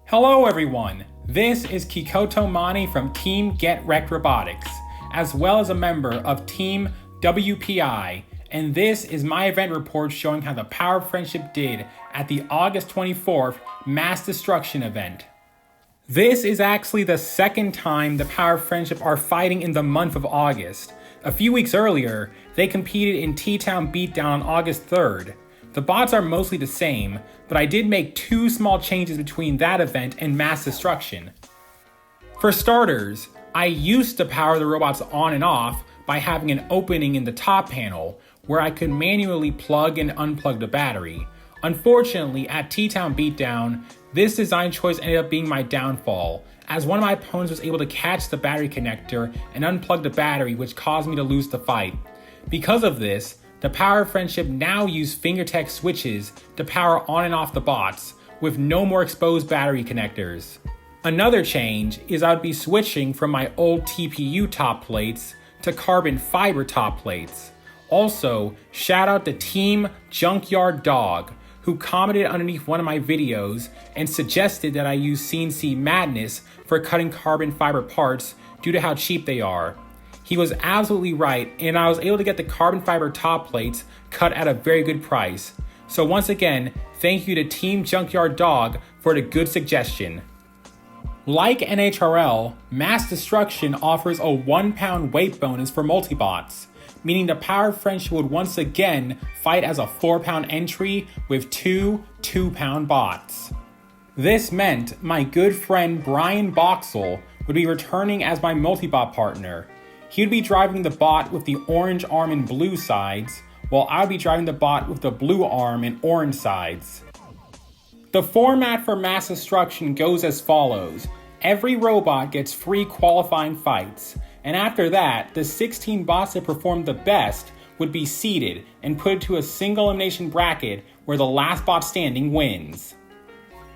Hello everyone, this is Kikoto Mani from Team Get Wrecked Robotics, as well as a member of Team WPI, and this is my event report showing how the Power of Friendship did at the August 24th Mass Destruction event. This is actually the second time the Power of Friendship are fighting in the month of August. A few weeks earlier, they competed in T-Town Beatdown on August 3rd. The bots are mostly the same, but I did make two small changes between that event and Mass Destruction. For starters, I used to power the robots on and off by having an opening in the top panel where I could manually plug and unplug the battery. Unfortunately, at T-Town Beatdown, this design choice ended up being my downfall, as one of my opponents was able to catch the battery connector and unplug the battery, which caused me to lose the fight. Because of this, the Power of Friendship now use fingertech switches to power on and off the bots, with no more exposed battery connectors. Another change is I would be switching from my old TPU top plates to carbon fiber top plates. Also, shout out to Team Junkyard Dog, who commented underneath one of my videos and suggested that I use CNC Madness for cutting carbon fiber parts due to how cheap they are. He was absolutely right, and I was able to get the carbon fiber top plates cut at a very good price. So once again, thank you to Team Junkyard Dog for the good suggestion. Like NHRL, Mass Destruction offers a 1 pound weight bonus for multibots, meaning the Power of Friendship would once again fight as a 4 pound entry with two 2 pound bots. This meant my good friend Brian Boxel would be returning as my multibot partner. He would be driving the bot with the orange arm and blue sides, while I would be driving the bot with the blue arm and orange sides. The format for Mass Destruction goes as follows. Every robot gets 3 qualifying fights, and after that, the 16 bots that performed the best would be seeded and put into a single elimination bracket where the last bot standing wins.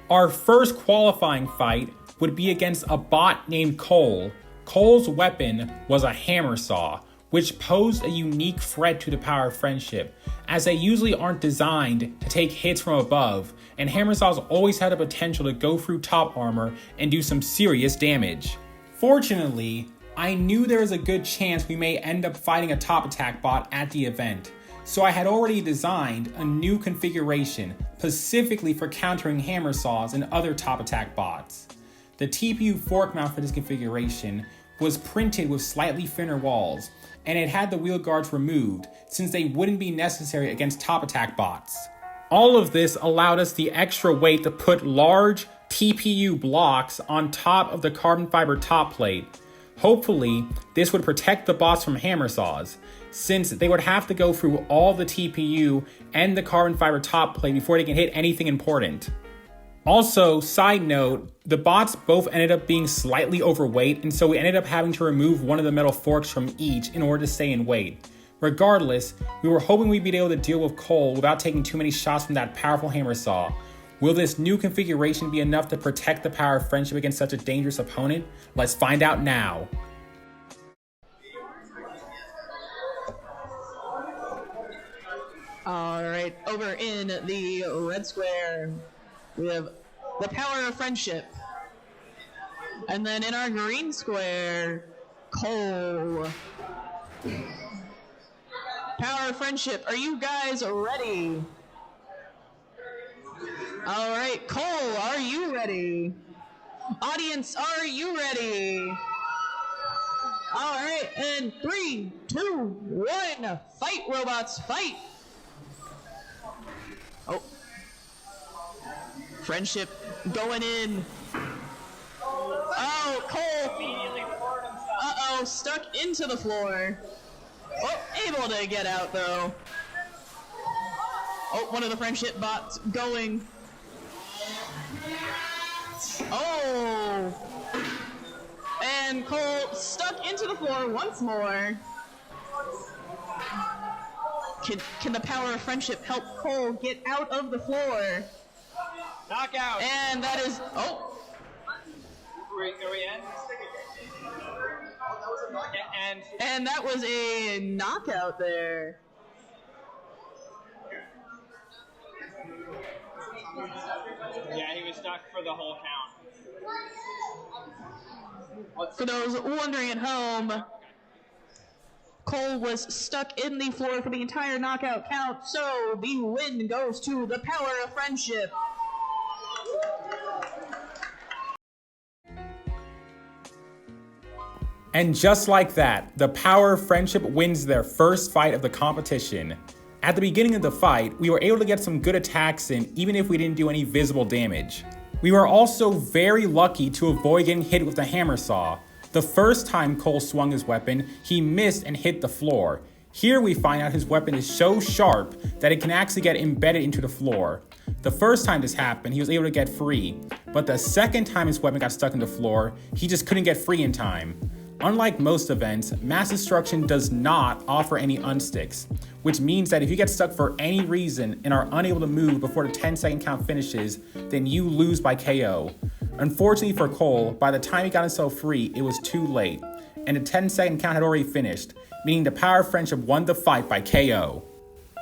Our first qualifying fight would be against a bot named Cole. Cole's weapon was a hammer saw, which posed a unique threat to the Power of Friendship, as they usually aren't designed to take hits from above, and hammer saws always had the potential to go through top armor and do some serious damage. Fortunately, I knew there was a good chance we may end up fighting a top attack bot at the event, so I had already designed a new configuration specifically for countering hammer saws and other top attack bots. The TPU fork mount for this configuration was printed with slightly thinner walls, and it had the wheel guards removed since they wouldn't be necessary against top attack bots. All of this allowed us the extra weight to put large TPU blocks on top of the carbon fiber top plate. Hopefully, this would protect the bots from hammer saws, since they would have to go through all the TPU and the carbon fiber top plate before they can hit anything important. Also, side note, the bots both ended up being slightly overweight, and so we ended up having to remove one of the metal forks from each in order to stay in weight. Regardless, we were hoping we'd be able to deal with Cole without taking too many shots from that powerful hammer saw. Will this new configuration be enough to protect the Power of Friendship against such a dangerous opponent? Let's find out now. Alright, over in the red square, we have the Power of Friendship. And then in our green square, Cole. Power of Friendship, are you guys ready? Alright, Cole, are you ready? Audience, are you ready? Alright, and 3, 2, 1, fight robots, fight! Oh. Friendship going in. Oh, Cole. Uh-oh, stuck into the floor. Oh, able to get out though. Oh, one of the Friendship bots going. Oh. And Cole stuck into the floor once more. Can the Power of Friendship help Cole get out of the floor? Knockout! And that is... Oh! Are we in? And that was a knockout there. Yeah, he was stuck for the whole count. For those wondering at home, Cole was stuck in the floor for the entire knockout count, so the win goes to the Power of Friendship. And just like that, the Power of Friendship wins their first fight of the competition. At the beginning of the fight, we were able to get some good attacks in even if we didn't do any visible damage. We were also very lucky to avoid getting hit with the hammer saw. The first time Cole swung his weapon, he missed and hit the floor. Here we find out his weapon is so sharp that it can actually get embedded into the floor. The first time this happened, he was able to get free, but the second time his weapon got stuck in the floor, he just couldn't get free in time. Unlike most events, Mass Destruction does not offer any unsticks, which means that if you get stuck for any reason and are unable to move before the 10-second count finishes, then you lose by KO. Unfortunately for Cole, by the time he got himself free, it was too late, and the 10-second count had already finished, meaning the Power of Friendship won the fight by KO.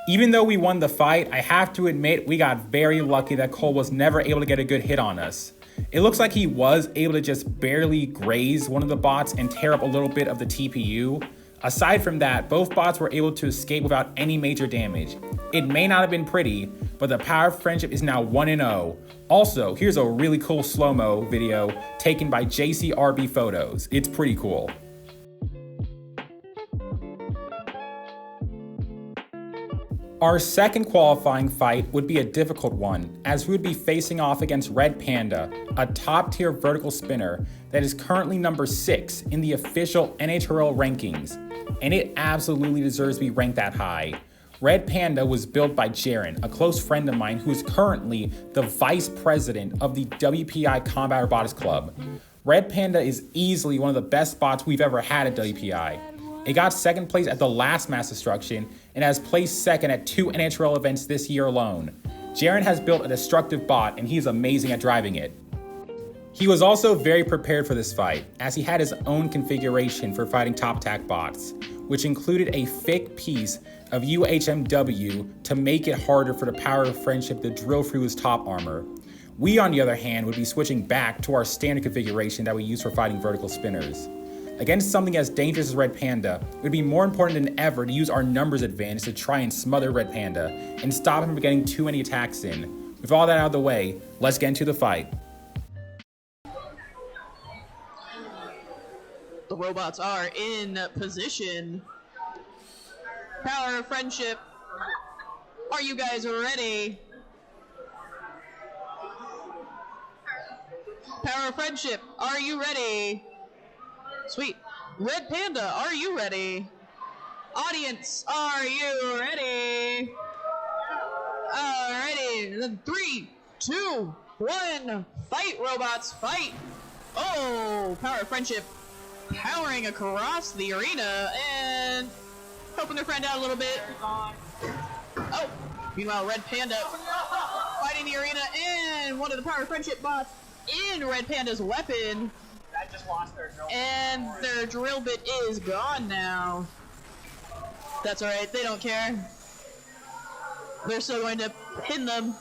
Even though we won the fight, I have to admit we got very lucky that Cole was never able to get a good hit on us. It looks like he was able to just barely graze one of the bots and tear up a little bit of the TPU. Aside from that, both bots were able to escape without any major damage. It may not have been pretty, but the Power of Friendship is now 1-0. Also, here's a really cool slow-mo video taken by JCRB Photos. It's pretty cool. Our second qualifying fight would be a difficult one, as we would be facing off against Red Panda, a top-tier vertical spinner that is currently number 6 in the official NHRL rankings, and it absolutely deserves to be ranked that high. Red Panda was built by Jaren, a close friend of mine who is currently the vice president of the WPI Combat Robotics Club. Red Panda is easily one of the best bots we've ever had at WPI. It got second place at the last Mass Destruction and has placed second at 2 NHRL events this year alone. Jaren has built a destructive bot and he's amazing at driving it. He was also very prepared for this fight, as he had his own configuration for fighting top attack bots, which included a fake piece of UHMW to make it harder for the Power of Friendship to drill through his top armor. We, on the other hand, would be switching back to our standard configuration that we use for fighting vertical spinners. Against something as dangerous as Red Panda, it would be more important than ever to use our numbers advantage to try and smother Red Panda and stop him from getting too many attacks in. With all that out of the way, let's get into the fight. The robots are in position. Power of Friendship, are you guys ready? Power of Friendship, are you ready? Sweet. Red Panda, are you ready? Audience, are you ready? Alrighty, then 3, 2, 1, fight, robots, fight! Oh, Power of Friendship powering across the arena and helping their friend out a little bit. Oh, meanwhile, Red Panda fighting the arena and one of the Power of Friendship bots in Red Panda's weapon. I just lost their drill. And their drill bit is gone now. That's alright, they don't care. They're still going to pin them.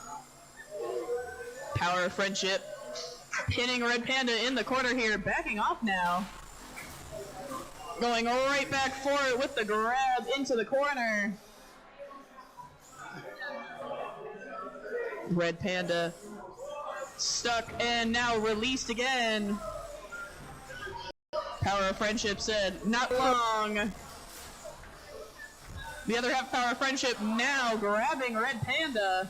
Power of Friendship pinning Red Panda in the corner here, backing off now. Going right back for it with the grab into the corner. Red Panda stuck and now released again. Power of Friendship said, not long. The other half Power of Friendship now grabbing Red Panda.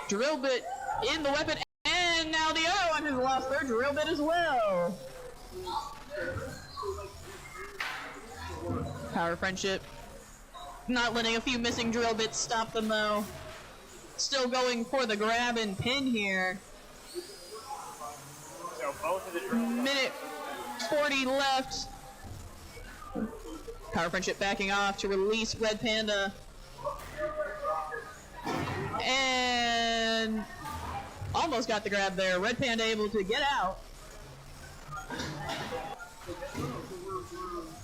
Drill bit in the weapon, and now the other one has lost their drill bit as well. Power of Friendship not letting a few missing drill bits stop them though. Still going for the grab and pin here. So both of the drill Minute 40 left. Power of Friendship backing off to release Red Panda. And almost got the grab there. Red Panda able to get out.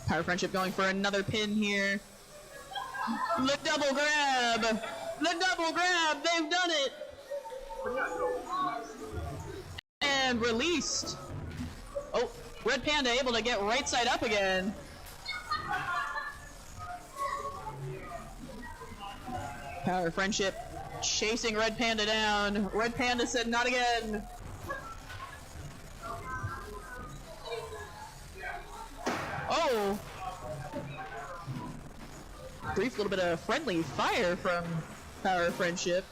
Power of Friendship going for another pin here. The double grab! The double grab! They've done it! And released. Oh, Red Panda able to get right side up again. Power Friendship chasing Red Panda down. Red Panda said not again. Oh! Brief little bit of friendly fire from Power Friendship.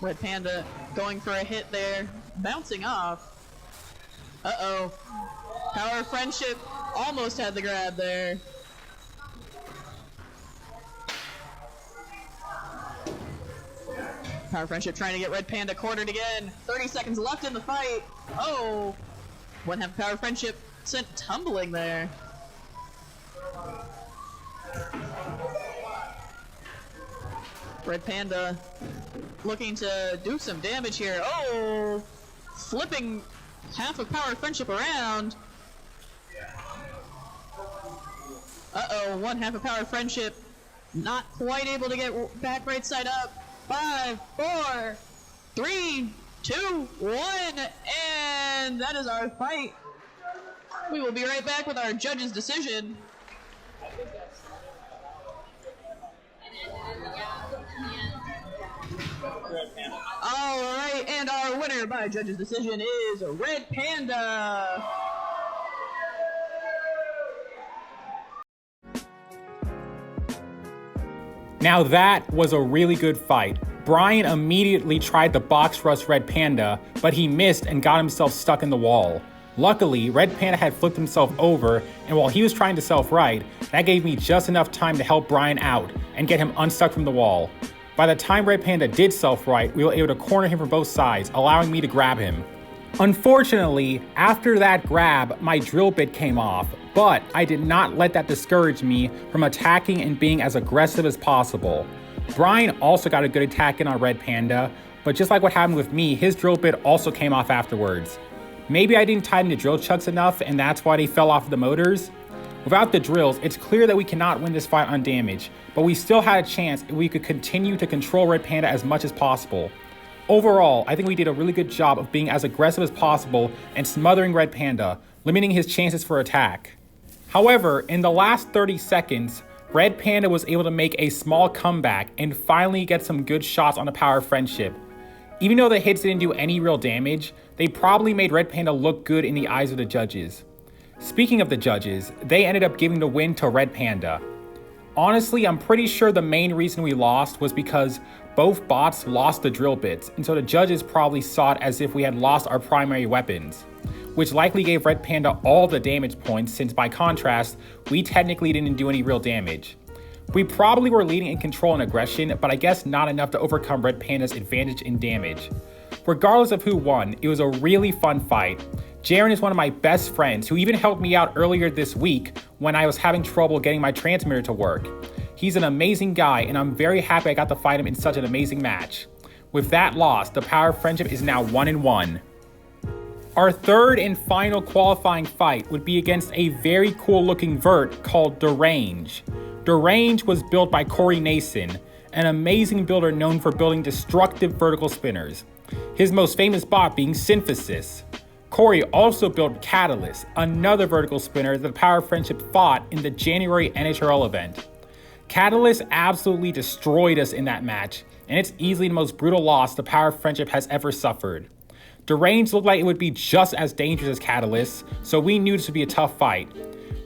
Red Panda going for a hit there, bouncing off. Uh-oh. Power Friendship almost had the grab there. Power Friendship trying to get Red Panda cornered again. 30 seconds left in the fight. Oh! One half Power Friendship sent tumbling there. Red Panda looking to do some damage here. Oh! Flipping half of Power Friendship around. Uh-oh, one half of Power Friendship not quite able to get back right side up. 5, 4, 3, 2, 1, and that is our fight. We will be right back with our judge's decision. Alright, and our winner by judge's decision is Red Panda. Now that was a really good fight. Brian immediately tried to box rush Red Panda, but he missed and got himself stuck in the wall. Luckily, Red Panda had flipped himself over, and while he was trying to self-right, that gave me just enough time to help Brian out and get him unstuck from the wall. By the time Red Panda did self-right, we were able to corner him from both sides, allowing me to grab him. Unfortunately, after that grab, my drill bit came off, but I did not let that discourage me from attacking and being as aggressive as possible. Brian also got a good attack in on Red Panda, but just like what happened with me, his drill bit also came off afterwards. Maybe I didn't tighten the drill chucks enough and that's why they fell off the motors? Without the drills, it's clear that we cannot win this fight undamaged, but we still had a chance if we could continue to control Red Panda as much as possible. Overall, I think we did a really good job of being as aggressive as possible and smothering Red Panda, limiting his chances for attack. However, in the last 30 seconds, Red Panda was able to make a small comeback and finally get some good shots on the Power Friendship. Even though the hits didn't do any real damage, they probably made Red Panda look good in the eyes of the judges. Speaking of the judges, they ended up giving the win to Red Panda. Honestly, I'm pretty sure the main reason we lost was because both bots lost the drill bits, and so the judges probably saw it as if we had lost our primary weapons, which likely gave Red Panda all the damage points since by contrast, we technically didn't do any real damage. We probably were leading in control and aggression, but I guess not enough to overcome Red Panda's advantage in damage. Regardless of who won, it was a really fun fight. Jaren is one of my best friends who even helped me out earlier this week when I was having trouble getting my transmitter to work. He's an amazing guy and I'm very happy I got to fight him in such an amazing match. With that loss, the Power Friendship is now 1-1. Our third and final qualifying fight would be against a very cool looking vert called Derange. Derange was built by Corey Nason, an amazing builder known for building destructive vertical spinners. His most famous bot being Synthesis. Corey also built Catalyst, another vertical spinner that the Power Friendship fought in the January NHRL event. Catalyst absolutely destroyed us in that match, and it's easily the most brutal loss the Power Friendship has ever suffered. Derange looked like it would be just as dangerous as Catalyst, so we knew this would be a tough fight.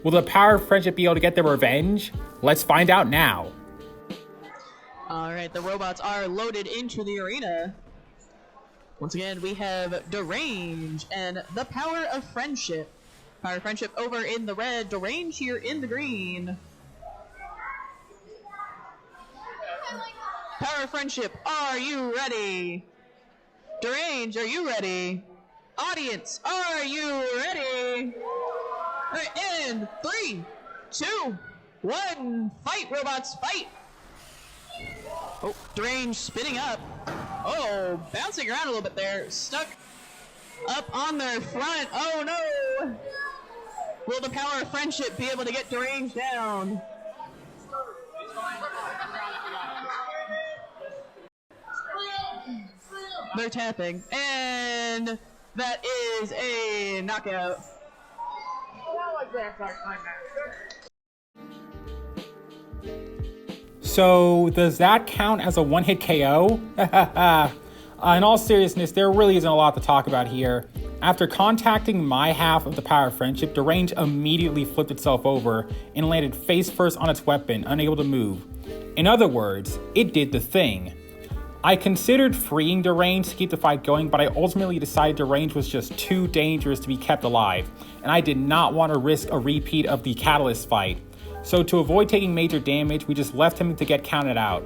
Will the Power Friendship be able to get their revenge? Let's find out now. Alright, the robots are loaded into the arena. Once again, we have Derange and the Power of Friendship. Power of Friendship over in the red, Derange here in the green. Power of Friendship, are you ready? Derange, are you ready? Audience, are you ready? Alright, and 3, 2, 1, fight, robots, fight! Oh, Derange spinning up. Oh, bouncing around a little bit there. Stuck up on their front. Oh no! Will the Power of Friendship be able to get Derange down? They're tapping. And that is a knockout. So does that count as a one-hit KO? In all seriousness, there really isn't a lot to talk about here. After contacting my half of the Power of Friendship, Derange immediately flipped itself over and landed face first on its weapon, unable to move. In other words, it did the thing. I considered freeing Derange to keep the fight going, but I ultimately decided Derange was just too dangerous to be kept alive, and I did not want to risk a repeat of the Catalyst fight. So to avoid taking major damage, we just left him to get counted out.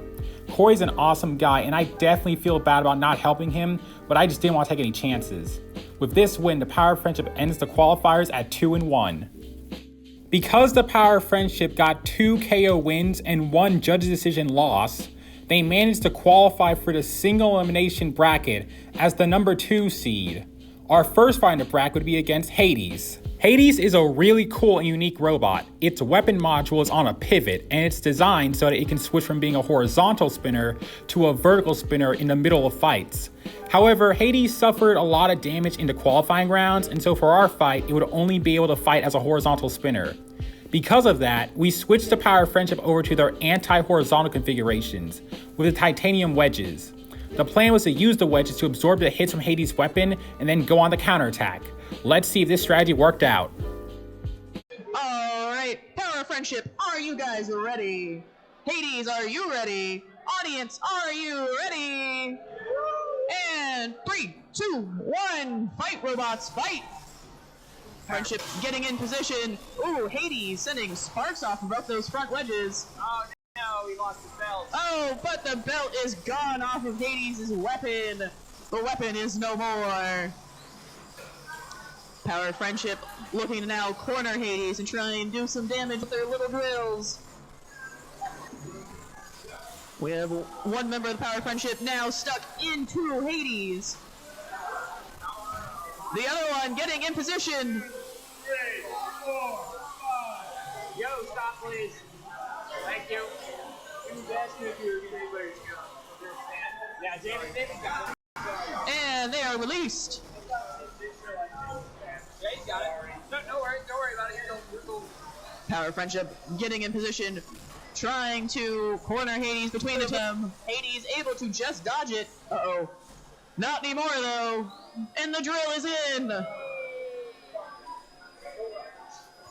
Corey's an awesome guy, and I definitely feel bad about not helping him, but I just didn't want to take any chances. With this win, the Power of Friendship ends the qualifiers at 2-1. Because the Power of Friendship got 2 KO wins and 1 judge's decision loss, they managed to qualify for the single elimination bracket as the number 2 seed. Our first fight in the bracket would be against Hades. Hades is a really cool and unique robot. Its weapon module is on a pivot, and it's designed so that it can switch from being a horizontal spinner to a vertical spinner in the middle of fights. However, Hades suffered a lot of damage in the qualifying rounds, and so for our fight, it would only be able to fight as a horizontal spinner. Because of that, we switched the Power of Friendship over to their anti-horizontal configurations with the titanium wedges. The plan was to use the wedges to absorb the hits from Hades' weapon and then go on the counterattack. Let's see if this strategy worked out. Alright, Power of Friendship, are you guys ready? Hades, are you ready? Audience, are you ready? And 3, 2, 1, fight robots, fight! Friendship getting in position. Ooh, Hades sending sparks off of both those front wedges. Oh no, he lost his belt. Oh, but the belt is gone off of Hades' weapon. The weapon is no more. Power of Friendship looking to now corner Hades and try and do some damage with their little drills. We have one member of the Power of Friendship now stuck into Hades. The other one getting in position. 3, 4, 5. Yo, stop, please. Thank you. He was asking if you were getting anybody to go. Yeah, David got it. And they are released. Yeah, he's got it. No worry about it. You're cool. Power of Friendship getting in position, trying to corner Hades between the two. Hades able to just dodge it. Uh-oh. Not anymore, though. And the drill is in.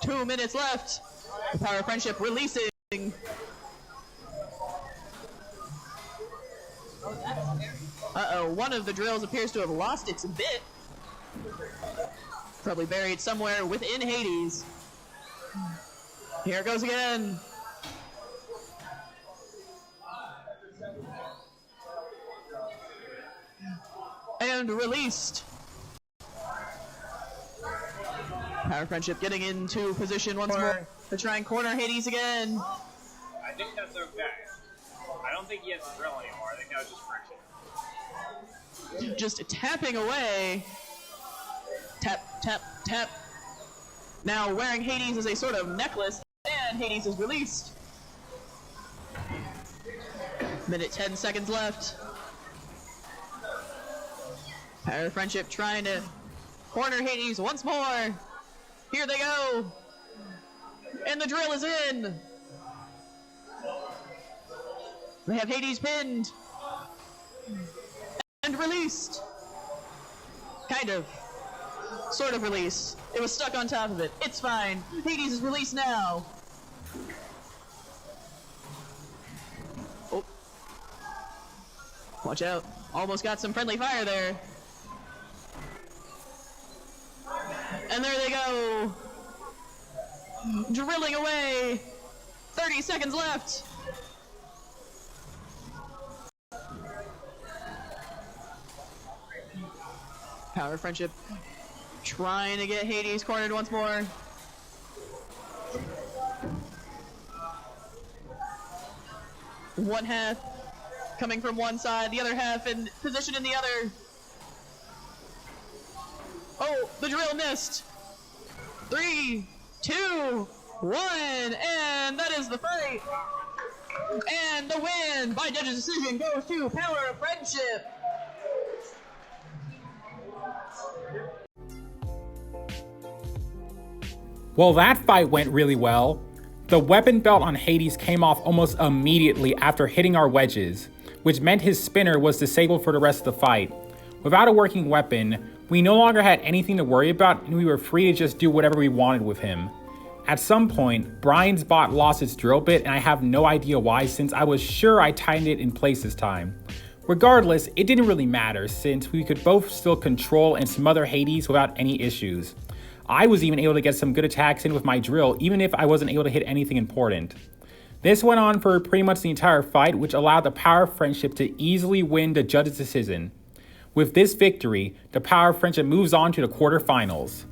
2 minutes left. The Power of Friendship releasing. Uh-oh, one of the drills appears to have lost its bit. Probably buried somewhere within Hades. Here it goes again. And released. Power of Friendship getting into position once more to try and corner Hades again. I think that's okay. I don't think he has a drill anymore. I think that was just friction. Just tapping away. Tap, tap, tap. Now wearing Hades as a sort of necklace, and Hades is released. Minute 10 seconds left. Power of Friendship trying to corner Hades once more. Here they go. And the drill is in. They have Hades pinned. And released. Kind of. Sort of released. It was stuck on top of it. It's fine. Hades is released now. Oh. Watch out. Almost got some friendly fire there. And there they go. Drilling away. 30 seconds left. Power of Friendship trying to get Hades cornered once more. One half coming from one side, the other half in position in the other. Oh, the drill missed. 3, 2, 1, and that is the fight. And the win by judge's decision goes to Power of Friendship. Well, that fight went really well. The weapon belt on Hades came off almost immediately after hitting our wedges, which meant his spinner was disabled for the rest of the fight. Without a working weapon, we no longer had anything to worry about and we were free to just do whatever we wanted with him. At some point, Brian's bot lost its drill bit and I have no idea why since I was sure I tightened it in place this time. Regardless, it didn't really matter since we could both still control and smother Hades without any issues. I was even able to get some good attacks in with my drill even if I wasn't able to hit anything important. This went on for pretty much the entire fight, which allowed the Power of Friendship to easily win the judge's decision. With this victory, the Power of Friendship moves on to the quarterfinals.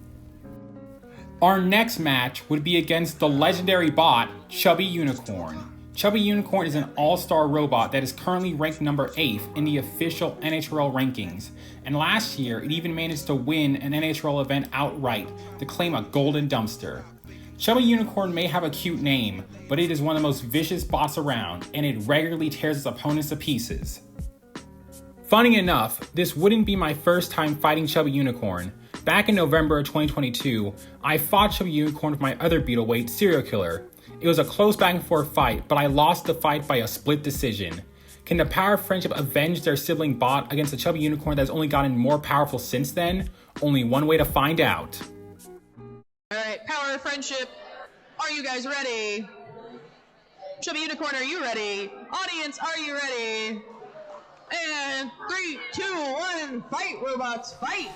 Our next match would be against the legendary bot, Chubby Unicorn. Chubby Unicorn is an all-star robot that is currently ranked number 8th in the official NHRL rankings, and last year it even managed to win an NHRL event outright to claim a golden dumpster. Chubby Unicorn may have a cute name, but it is one of the most vicious bots around, and it regularly tears its opponents to pieces. Funny enough, this wouldn't be my first time fighting Chubby Unicorn. Back in November of 2022, I fought Chubby Unicorn with my other Beetleweight, Serial Killer. It was a close back and forth fight, but I lost the fight by a split decision. Can the Power of Friendship avenge their sibling bot against a Chubby Unicorn that has only gotten more powerful since then? Only one way to find out. Alright, Power of Friendship, are you guys ready? Chubby Unicorn, are you ready? Audience, are you ready? And 3, 2, 1, fight, robots, fight!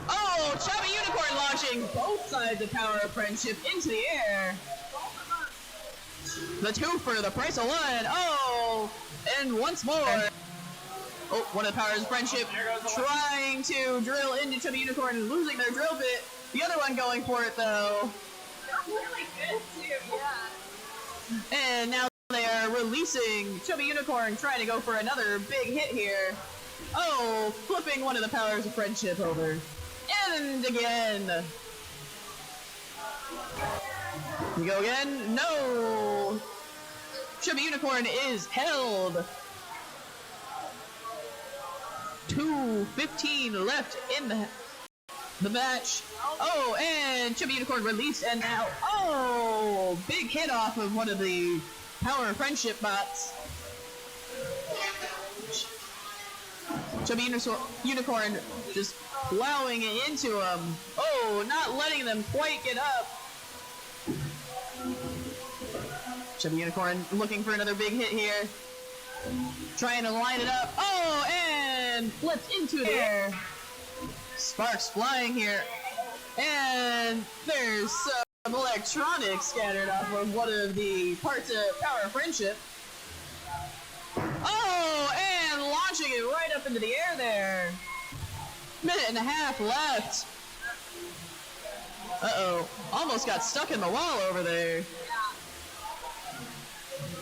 Oh, Chubby Unicorn launching both sides of Power of Friendship into the air. The 2 for the price of 1. Oh, and once more. Oh, one of the Powers of Friendship trying to drill into Chubby Unicorn and losing their drill bit. The other one going for it though. Really good too, yeah. And now they are releasing Chubby Unicorn, trying to go for another big hit here. Oh, flipping one of the Powers of Friendship over. And again. We go again. No. Chubby Unicorn is held. 2:15 left in the match. Oh, and Chubby Unicorn released, and now, oh, big hit off of one of the Power of Friendship bots. Chubby Unicorn just plowing it into him. Oh, not letting them quite get up. Chubby Unicorn looking for another big hit here. Trying to line it up. Oh, and flipped into the air. Sparks flying here. And there's some electronics scattered off of one of the parts of Power of Friendship. Oh, and launching it right up into the air there. Minute and a half left. Uh-oh. Almost got stuck in the wall over there.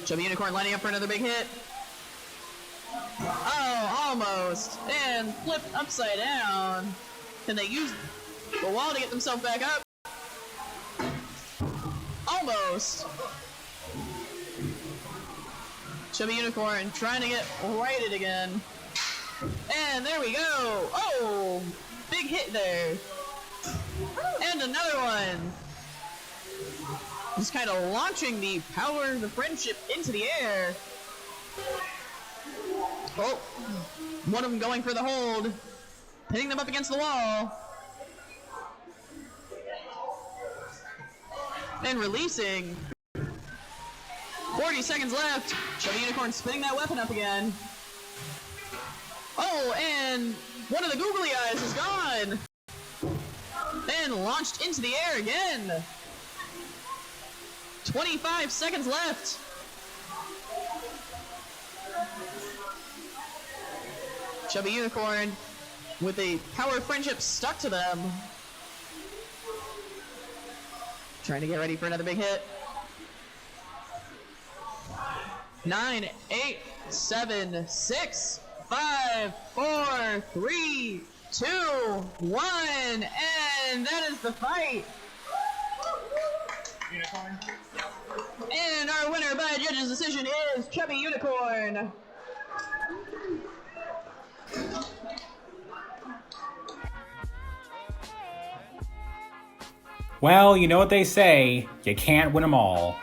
Chubby Unicorn lining up for another big hit. Oh, almost. And flipped upside down. Can they use the wall to get themselves back up? Almost. Chubby Unicorn trying to get righted again. And there we go. Oh, big hit there. And another one. Just kind of launching the Power of the Friendship into the air. Oh, one of them going for the hold. Hitting them up against the wall. And releasing. 40 seconds left. Chubby Unicorn spinning that weapon up again. Oh, and one of the googly eyes is gone. And launched into the air again. 25 seconds left. Chubby Unicorn with a Power of Friendship stuck to them. Trying to get ready for another big hit. 9, 8, 7, 6, 5, 4, 3, 2, 1, and that is the fight. Unicorn. And our winner by judge's decision is Chubby Unicorn. Well, you know what they say, you can't win them all.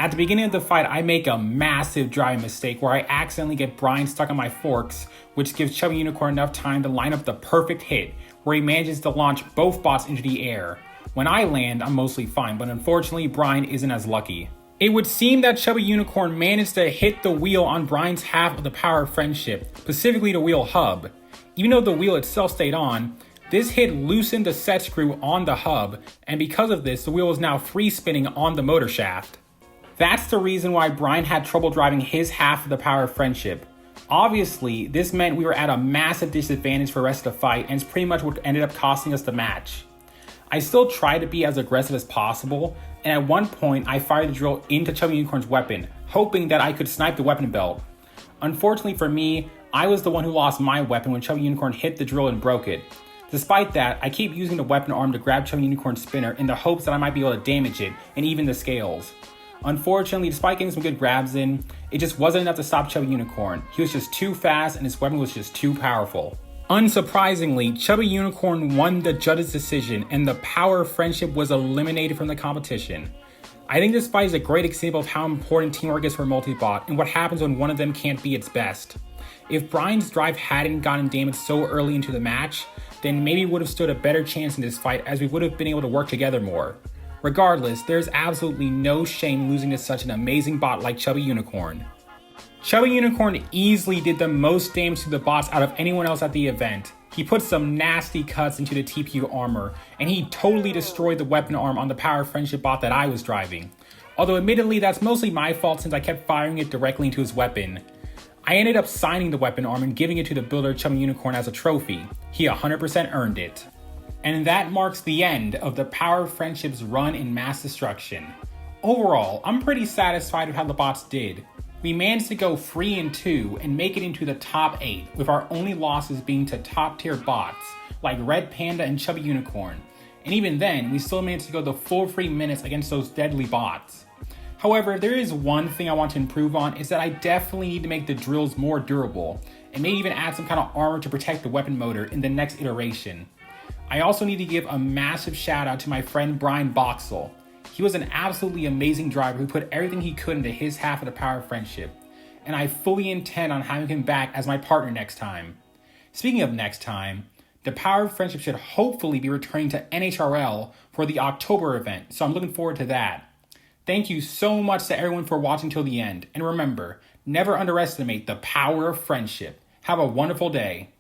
At the beginning of the fight, I make a massive driving mistake where I accidentally get Brian stuck on my forks, which gives Chubby Unicorn enough time to line up the perfect hit, where he manages to launch both bots into the air. When I land, I'm mostly fine, but unfortunately, Brian isn't as lucky. It would seem that Chubby Unicorn managed to hit the wheel on Brian's half of the Power of Friendship, specifically the wheel hub. Even though the wheel itself stayed on, this hit loosened the set screw on the hub, and because of this, the wheel is now free spinning on the motor shaft. That's the reason why Brian had trouble driving his half of the Power of Friendship. Obviously, this meant we were at a massive disadvantage for the rest of the fight, and it's pretty much what ended up costing us the match. I still tried to be as aggressive as possible, and at one point I fired the drill into Chubby Unicorn's weapon, hoping that I could snipe the weapon belt. Unfortunately for me, I was the one who lost my weapon when Chubby Unicorn hit the drill and broke it. Despite that, I keep using the weapon arm to grab Chubby Unicorn's spinner in the hopes that I might be able to damage it and even the scales. Unfortunately, despite getting some good grabs in, it just wasn't enough to stop Chubby Unicorn. He was just too fast and his weapon was just too powerful. Unsurprisingly, Chubby Unicorn won the judge's decision and the Power of Friendship was eliminated from the competition. I think this fight is a great example of how important teamwork is for Multibot and what happens when one of them can't be its best. If Brian's drive hadn't gotten damaged so early into the match, then maybe we would have stood a better chance in this fight as we would have been able to work together more. Regardless, there's absolutely no shame losing to such an amazing bot like Chubby Unicorn. Chubby Unicorn easily did the most damage to the bots out of anyone else at the event. He put some nasty cuts into the TPU armor, and he totally destroyed the weapon arm on the Power of Friendship bot that I was driving. Although admittedly that's mostly my fault since I kept firing it directly into his weapon. I ended up signing the weapon arm and giving it to the builder Chubby Unicorn as a trophy. He 100% earned it. And that marks the end of the Power of Friendship's run in mass destruction. Overall, I'm pretty satisfied with how the bots did. We managed to go 3-2 and make it into the top 8, with our only losses being to top tier bots, like Red Panda and Chubby Unicorn. And even then, we still managed to go the full 3 minutes against those deadly bots. However, if there is one thing I want to improve on, is that I definitely need to make the drills more durable, and maybe even add some kind of armor to protect the weapon motor in the next iteration. I also need to give a massive shout out to my friend Brian Boxall. He was an absolutely amazing driver who put everything he could into his half of the Power of Friendship, and I fully intend on having him back as my partner next time. Speaking of next time, the Power of Friendship should hopefully be returning to NHRL for the October event, so I'm looking forward to that. Thank you so much to everyone for watching till the end, and remember, never underestimate the power of friendship. Have a wonderful day.